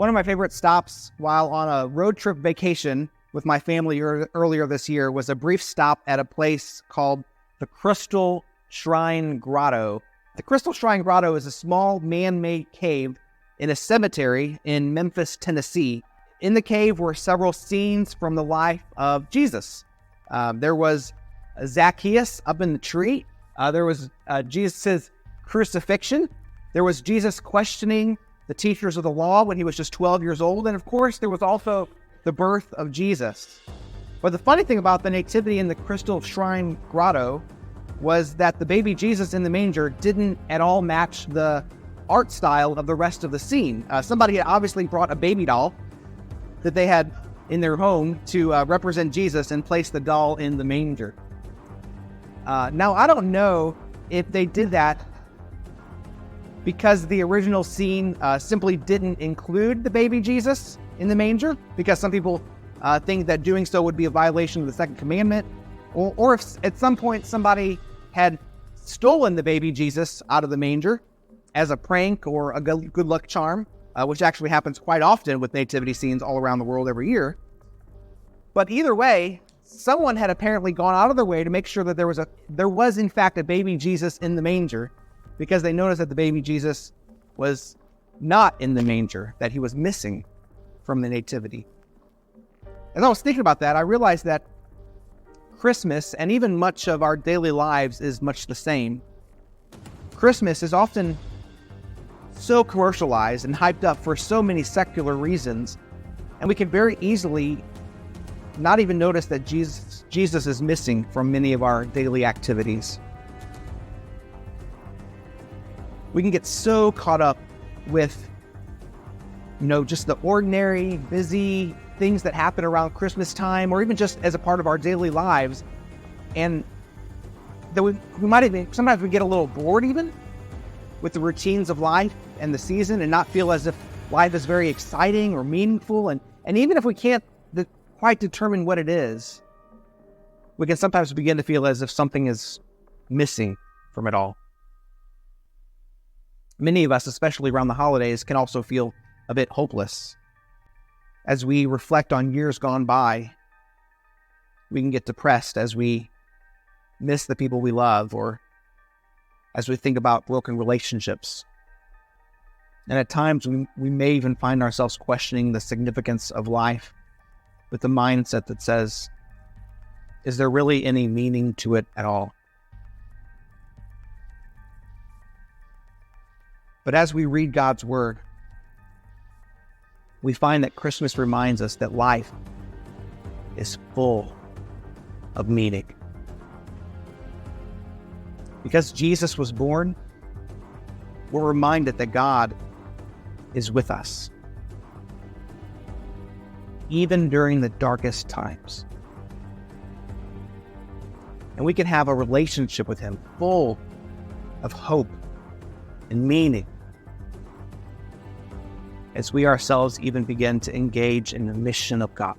One of my favorite stops while on a road trip vacation with my family earlier this year was a brief stop at a place called the Crystal Shrine Grotto. The Crystal Shrine Grotto is a small man-made cave in a cemetery in Memphis, Tennessee. In the cave were several scenes from the life of Jesus. There was Zacchaeus up in the tree. There was Jesus' crucifixion. There was Jesus questioning the teachers of the law when he was just 12 years old. And of course, there was also the birth of Jesus. But the funny thing about the nativity in the Crystal Shrine Grotto was that the baby Jesus in the manger didn't at all match the art style of the rest of the scene. Somebody had obviously brought a baby doll that they had in their home to represent Jesus and place the doll in the manger. Now, I don't know if they did that because the original scene simply didn't include the baby Jesus in the manger, because some people think that doing so would be a violation of the second commandment, or if at some point somebody had stolen the baby Jesus out of the manger as a prank or a good luck charm, which actually happens quite often with nativity scenes all around the world every year. But either way, someone had apparently gone out of their way to make sure that there was in fact a baby Jesus in the manger, because they noticed that the baby Jesus was not in the manger, that he was missing from the nativity. As I was thinking about that, I realized that Christmas, and even much of our daily lives, is much the same. Christmas is often so commercialized and hyped up for so many secular reasons, and we can very easily not even notice that Jesus is missing from many of our daily activities. We can get so caught up with, just the ordinary, busy things that happen around Christmas time, or even just as a part of our daily lives, and that we might even, sometimes we get a little bored even with the routines of life and the season, and not feel as if life is very exciting or meaningful, and even if we can't quite determine what it is, we can sometimes begin to feel as if something is missing from it all. Many of us, especially around the holidays, can also feel a bit hopeless. As we reflect on years gone by, we can get depressed as we miss the people we love, or as we think about broken relationships. And at times, we may even find ourselves questioning the significance of life with the mindset that says, is there really any meaning to it at all? But as we read God's Word, we find that Christmas reminds us that life is full of meaning. Because Jesus was born, we're reminded that God is with us, even during the darkest times. And we can have a relationship with Him full of hope and meaning, as we ourselves even begin to engage in the mission of God.